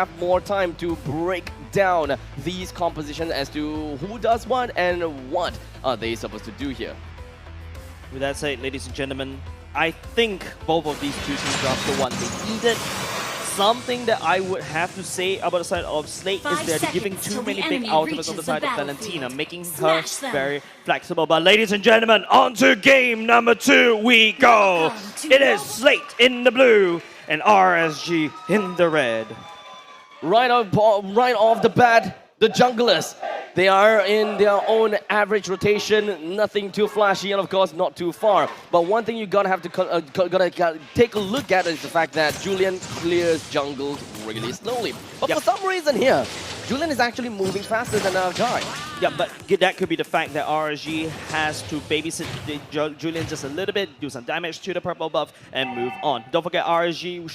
have more time to break down these compositions as to who does what and what are they supposed to do here. With that said, ladies and gentlemen, I think both of these two teams are after what they needed. Something that I would have to say about the side of SLATE is they're giving too many big ultimates on the side of Valentina, making her very flexible. But ladies and gentlemen, on to game number 2 we go. It is SLATE in the blue and RSG in the red. Right off the bat, the junglers, they are in their own average rotation, nothing too flashy and of course not too far. But one thing you gotta take a look at is the fact that Julian clears jungles really slowly. But for some reason here, Julian is actually moving faster than our guy. Yeah, but that could be the fact that RSG has to babysit Julian just a little bit, do some damage to the purple buff, and move on. Don't forget, RSG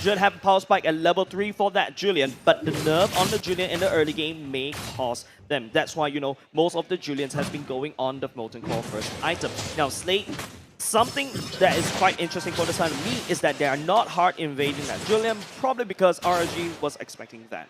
should have a power spike at level 3 for that Julian, but the nerf on the Julian in the early game may cost them. That's why, you know, most of the Julians has been going on the Molten Core first item. Now, SLATE, something that is quite interesting for the side of me is that they are not hard invading that Julian, probably because RSG was expecting that.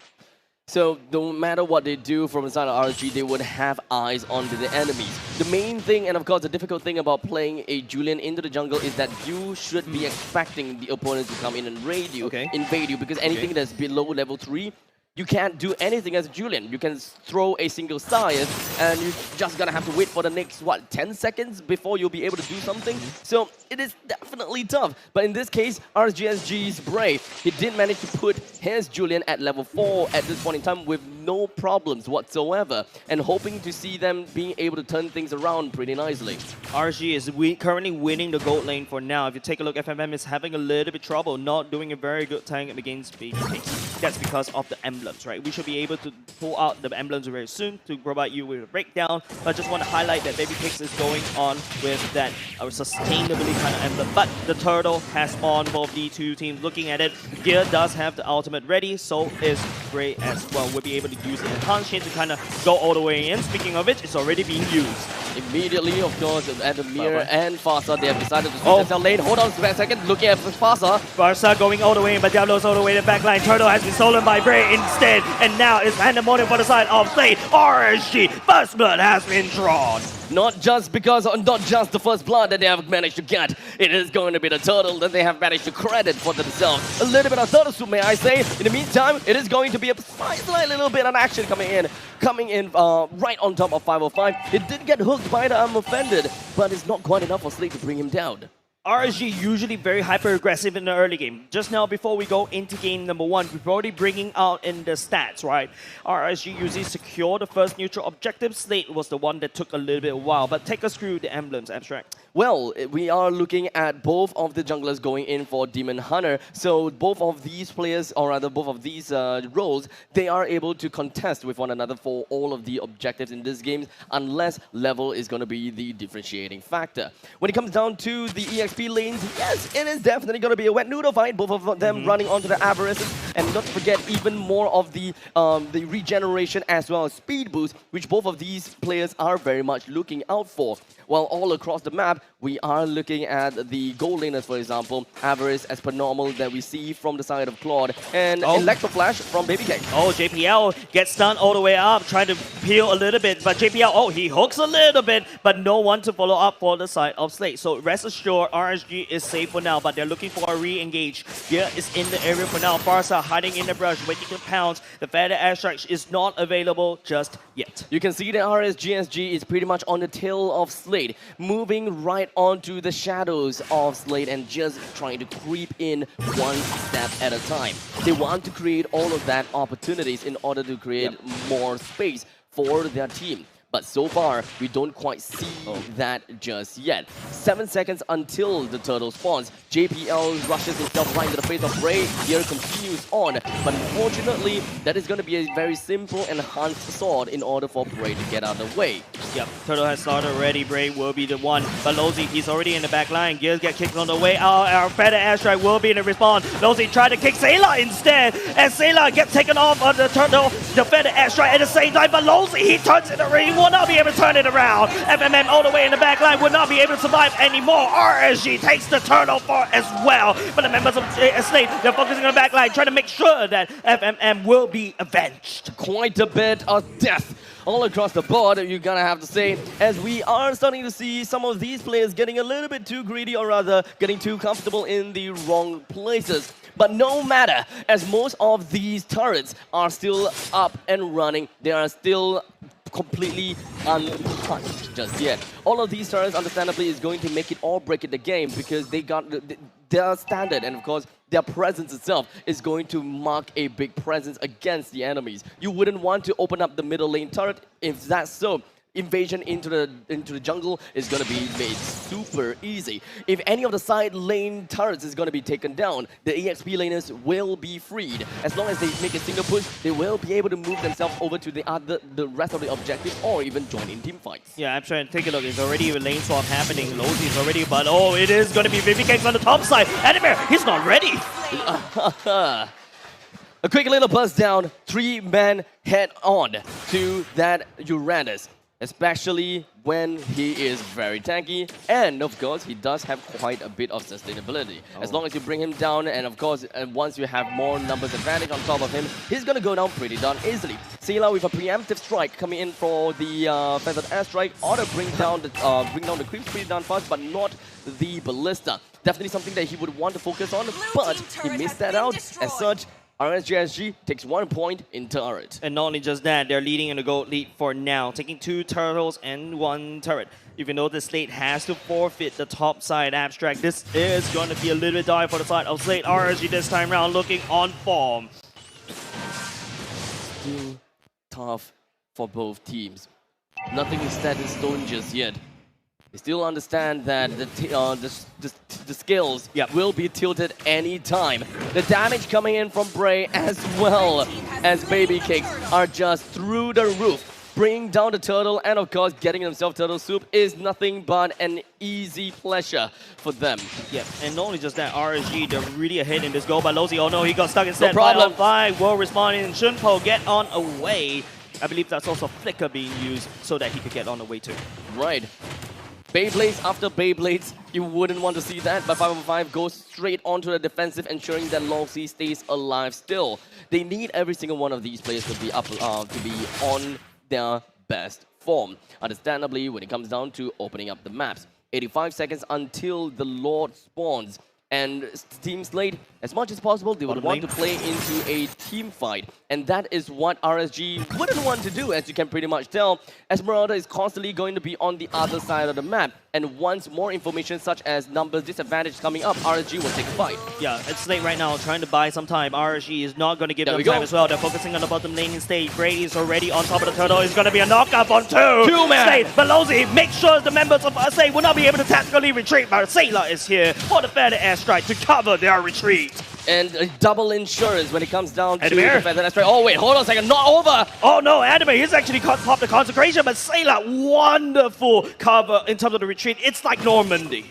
So no matter what they do from inside of RSG, they would have eyes on the enemies. The main thing, and of course the difficult thing about playing a Julian into the jungle is that you should be expecting the opponent to come in and raid you, invade you, because anything that's below level 3, you can't do anything as a Julian. You can throw a single science and you're just gonna have to wait for the next, 10 seconds before you'll be able to do something. So it is definitely tough. But in this case, RSG's brave. He did manage to put his Julian at level 4 at this point in time with no problems whatsoever, and hoping to see them being able to turn things around pretty nicely. RSG is currently winning the gold lane for now. If you take a look, FMM is having a little bit trouble, not doing a very good time against BK. That's because of the emblems, right? We should be able to pull out the emblems very soon to provide you with a breakdown. But I just want to highlight that Baby Cakes is going on with that sustainability kind of emblem. But the turtle has spawned both the two teams. Looking at it, Gear does have the ultimate ready, so is Gray as well. We'll be able to use the enhanced chain to kind of go all the way in. Speaking of it, it's already being used. Immediately, of course, Adamir and Farsa, they have decided to switch themselves lane. Hold on a second, looking at Farsa. Farsa going all the way in, but Diablo's all the way in the back line. Turtle has been stolen by Bray instead, and now it's Pandemonium for the side of SLATE. RSG, first blood has been drawn. Not just the first blood that they have managed to get. It is going to be the turtle that they have managed to credit for themselves. A little bit of turtle soup, may I say. In the meantime, it is going to be a slight little bit of action coming in right on top of 505. It did get hooked by the Offended, but it's not quite enough for SLATE to bring him down. RSG usually very hyper-aggressive in the early game. Just now, before we go into game number 1, we're already bringing out in the stats, right? RSG usually secure the first neutral objective. SLATE was the one that took a little bit of a while. But take us through the emblems, Abstract. Well, we are looking at both of the junglers going in for Demon Hunter. So both of these players, or rather both of these roles, they are able to contest with one another for all of the objectives in this game, unless level is going to be the differentiating factor. When it comes down to the EXP lanes, yes, it is definitely going to be a wet noodle fight. Both of them running onto the Avarices, and not to forget even more of the regeneration as well as speed boost, which both of these players are very much looking out for. While all across the map, we are looking at the gold laners, for example, Avarice as per normal that we see from the side of Claude, and Electro Flash from Baby Cake. Oh, JPL gets stunned all the way up, trying to peel a little bit, but JPL, he hooks a little bit, but no one to follow up for the side of SLATE. So rest assured, RSG is safe for now, but they're looking for a re-engage. Gear is in the area for now. Farsa hiding in the brush, waiting to pounce. The Feather Airstrike is not available just yet. You can see that RSGSG is pretty much on the tail of SLATE, moving right onto the shadows of SLATE and just trying to creep in one step at a time. They want to create all of that opportunities in order to create more space for their team. But so far, we don't quite see that just yet. 7 seconds until the turtle spawns. JPL rushes himself right into the face of Bray. Here continues on. But unfortunately, that is going to be a very simple enhanced sword in order for Bray to get out of the way. Yep, turtle has started already. Bray will be the one. But Lozy, he's already in the back line. Gears get kicked on the way out. Our Feather Airstrike will be in the respawn. Lozy tried to kick Sela instead. And Sela gets taken off on the turtle. The Feather Airstrike at the same time. But Lozy, he turns in the ring. will not be able to turn it around. FMM all the way in the back line would not be able to survive anymore. RSG takes the turtle for as well. But the members of SLATE, they're focusing on the back line, trying to make sure that FMM will be avenged. Quite a bit of death all across the board, you're gonna have to say, as we are starting to see some of these players getting a little bit too greedy, or rather getting too comfortable in the wrong places. But no matter, as most of these turrets are still up and running, they are still completely untouched just yet. All of these turrets, understandably, is going to make it or break it the game, because they got their standard, and of course, their presence itself is going to mark a big presence against the enemies. You wouldn't want to open up the middle lane turret. If that's so, invasion into the jungle is going to be made super easy. If any of the side lane turrets is going to be taken down, the EXP laners will be freed. As long as they make a single push, they will be able to move themselves over to the rest of the objective, or even join in team fights. Yeah, I'm trying to take a look. It's already a lane swap happening. Lozy is already, but oh, it is going to be VPKs on the top side. Adamir, he's not ready. A quick little buzz down, 3-man head on to that Uranus. Especially when he is very tanky, and of course he does have quite a bit of sustainability. As long as you bring him down, and of course once you have more numbers advantage on top of him, he's gonna go down pretty darn easily. Sela with a preemptive strike coming in for the feathered airstrike, ought to bring down the creeps pretty darn fast, but not the ballista. Definitely something that he would want to focus on, but he missed that out. As such, RSG takes 1 point in turret. And not only just that, they're leading in the gold lead for now, taking 2 turtles and 1 turret. Even though the SLATE has to forfeit the top side abstract, this is going to be a little bit dire for the side of SLATE. RSG this time around looking on form. Still tough for both teams. Nothing is set in stone just yet. They still understand that the skills will be tilted anytime. The damage coming in from Bray as well as Baby Cakes are just through the roof. Bringing down the turtle, and of course getting themselves turtle soup is nothing but an easy pleasure for them. Yeah, and not only just that, RSG, they're really ahead in this goal, but Lozy, oh no, he got stuck instead. No problem. 5 will respond in. Shunpo get on away. I believe that's also Flicker being used so that he could get on away too. Right. Beyblades after Beyblades, you wouldn't want to see that, but 5-on-5 goes straight onto the defensive, ensuring that Lozy stays alive still. They need every single one of these players to be up, to be on their best form. Understandably, when it comes down to opening up the maps, 85 seconds until the Lord spawns. And Team SLATE, as much as possible, they would want to play into a team fight. And that is what RSG wouldn't want to do, as you can pretty much tell. Esmeralda is constantly going to be on the other side of the map. And once more information such as numbers disadvantage coming up, RSG will take a fight. Yeah, it's SLATE right now trying to buy some time. RSG is not going to give them time as well. They're focusing on the bottom lane instead. Brady is already on top of the turtle. It's going to be a knockup on 2. 2-man. SLATE, but Lozy, make sure the members of SLATE will not be able to tactically retreat. But Sela is here for the feather airstrike to cover their retreat. And a double insurance when it comes down to the feather airstrike. Oh wait, hold on a second, not over! Oh no, Adamir, he's actually popped the consecration, but Sela, wonderful cover in terms of the retreat. It's like Normandy.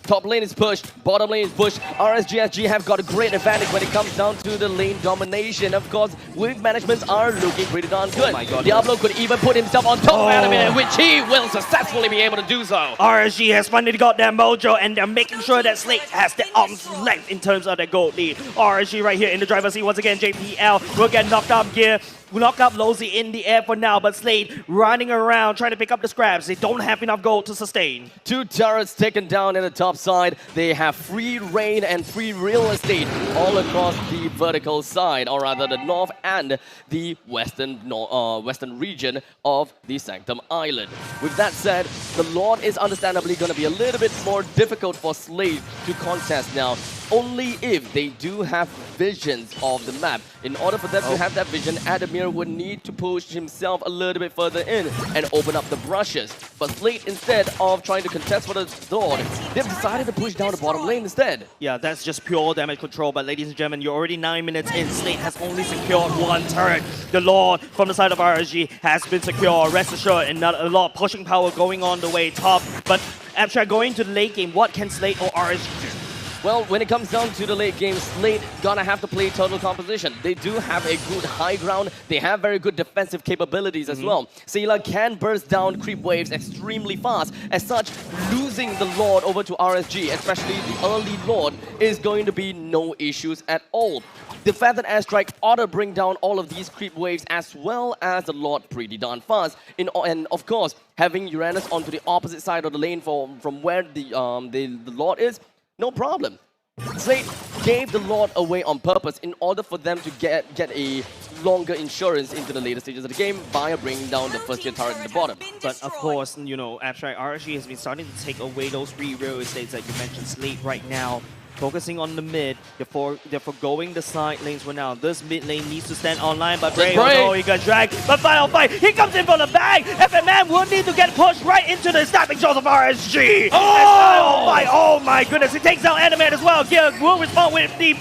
Top lane is pushed, bottom lane is pushed. RSG have got a great advantage when it comes down to the lane domination. Of course, wave managements are looking pretty darn good. Oh my God, Diablo could even put himself on top of Adamir, which he will successfully be able to do so. RSG has finally got their mojo, and they're making sure that SLATE has their arm's length in terms of their gold lead. RSG right here in the driver's seat once again. JPL will get knocked up gear. Knock up Lozy in the air for now, but SLATE running around trying to pick up the scraps. They don't have enough gold to sustain. 2 turrets taken down in the top side. They have free reign and free real estate all across the vertical side, or rather the north and the western region of the Sanctum Island. With that said, the Lord is understandably going to be a little bit more difficult for SLATE to contest now, only if they do have visions of the map. In order for them to have that vision, Adamir would need to push himself a little bit further in and open up the brushes. But SLATE, instead of trying to contest for the sword, they've decided to push down the bottom lane instead. Yeah, that's just pure damage control. But ladies and gentlemen, you're already 9 minutes in. SLATE has only secured 1 turret. The Lord from the side of RSG has been secure. Rest assured, and not a lot of pushing power going on the way top. But Abstract going to the late game, what can SLATE or RSG do? Well, when it comes down to the late game, SLATE gonna have to play total composition. They do have a good high ground. They have very good defensive capabilities as well. Sela can burst down creep waves extremely fast. As such, losing the Lord over to RSG, especially the early Lord, is going to be no issues at all. The fact that Airstrike ought to bring down all of these creep waves as well as the Lord pretty darn fast. And of course, having Uranus onto the opposite side of the lane from where the Lord is, no problem. SLATE gave the Lord away on purpose in order for them to get a longer insurance into the later stages of the game via bringing down the first tier turret at the bottom. But of course, you know, Abstract RSG has been starting to take away those free real estates that you mentioned. SLATE right now, focusing on the mid, they're forgoing the side lanes for now. This mid lane needs to stand online, but Bray, oh no, he got dragged. But final fight, he comes in from the back. FMM will need to get pushed right into the stabbing shots of RSG. Oh my goodness, he takes out Animate as well. Gear will respond with the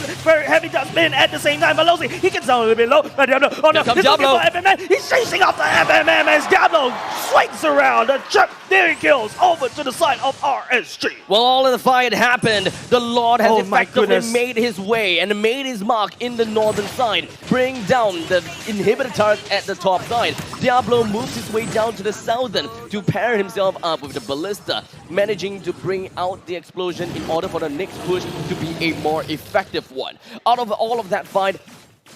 heavy dust spin at the same time. But Losi, he gets down a little bit low. But oh no, comes Diablo. FMM. He's chasing after FMM as Diablo swings around. The chip, there he kills over to the side of RSG. Well, all of the fight happened. The Lord has my effectively goodness. made his way and made his mark in the northern side, bring down the inhibitor turret at the top side. Diablo moves his way down to the southern to pair himself up with the ballista, managing to bring out the explosion in order for the next push to be a more effective one. Out of all of that fight,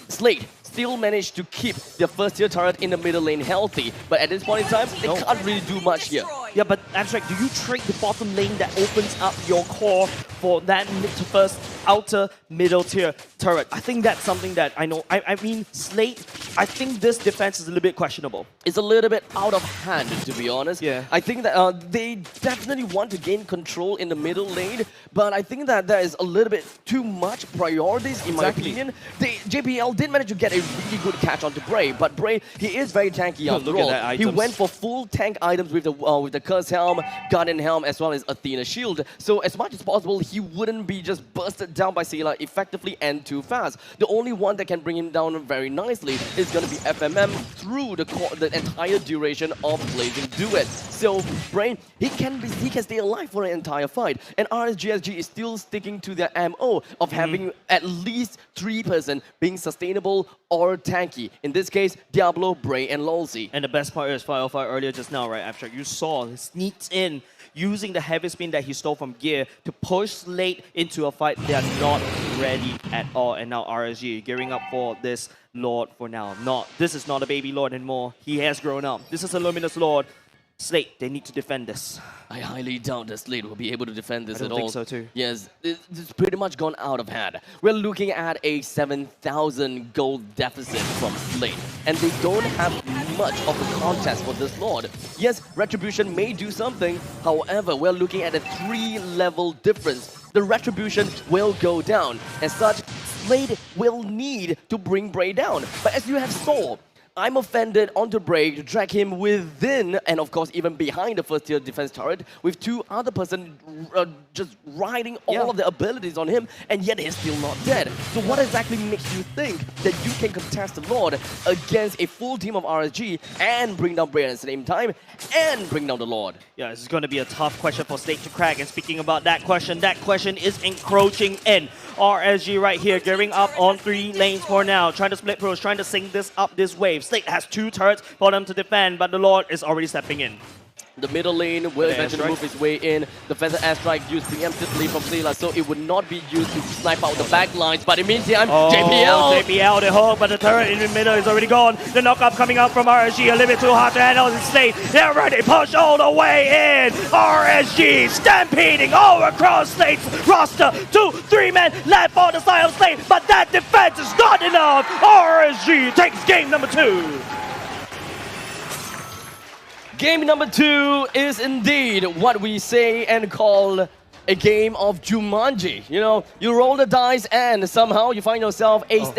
SLATE still managed to keep their first tier turret in the middle lane healthy, but at this point in time, they can't really do much here. Yeah, but Abstract, do you trade the bottom lane that opens up your core for that mid to first outer middle tier turret? I think that's something that I know. I mean, SLATE, I think this defense is a little bit questionable. It's a little bit out of hand, to be honest. Yeah. I think that they definitely want to gain control in the middle lane, but I think that there is a little bit too much priorities, in my opinion. JPL did manage to get a really good catch onto Bray, but Bray, he is very tanky after all. He went for full tank items with the Curse Helm, Guardian Helm, as well as Athena Shield. So as much as possible, he wouldn't be just bursted down by Sela effectively and too fast. The only one that can bring him down very nicely is going to be FMM through the entire duration of Blazing Duet. So Bray, he can stay alive for an entire fight, and RSGSG is still sticking to their MO of having at least 3% being sustainable or tanky. In this case, Diablo, Bray, and Lolzy. And the best part is Firefight earlier just now, right, Abstract? You saw he sneaks in using the heavy spin that he stole from Gear to push SLATE into a fight they are not ready at all. And now RSG gearing up for this Lord for now. This is not a baby Lord anymore. He has grown up. This is a Luminous Lord. SLATE, they need to defend this. I highly doubt that SLATE will be able to defend this at all. I don't think so too. Yes, it's pretty much gone out of hand. We're looking at a 7,000 gold deficit from SLATE, and they don't have much of a contest for this Lord. Yes, Retribution may do something, however, we're looking at a 3-level difference. The Retribution will go down. As such, SLATE will need to bring Bray down. But as you have saw, I'm offended onto Bray to drag him within and of course even behind the first tier defense turret with 2 other person just riding all of the abilities on him, and yet he's still not dead. So what exactly makes you think that you can contest the Lord against a full team of RSG and bring down Bray at the same time and bring down the Lord? Yeah, this is going to be a tough question for SLATE to crack. And speaking about that question is encroaching in. RSG right here, gearing up on 3 lanes for now, trying to split pros, trying to sync this up this wave. SLATE has 2 turrets for them to defend, but the Lord is already stepping in. The middle lane will eventually move its way in. The Feather Airstrike used preemptively from Sela, so it would not be used to snipe out the back lines. But in the meantime, JPL, the hook, but the turret in the middle is already gone. The knockup coming out from RSG, a little bit too hard to handle. SLATE, they're ready, push all the way in. RSG stampeding all across SLATE's roster. 2-3 men left for the side of SLATE, but that defense is not enough. RSG takes game number 2. Game number 2 is indeed what we say and call a game of Jumanji. You know, you roll the dice and somehow you find yourself a step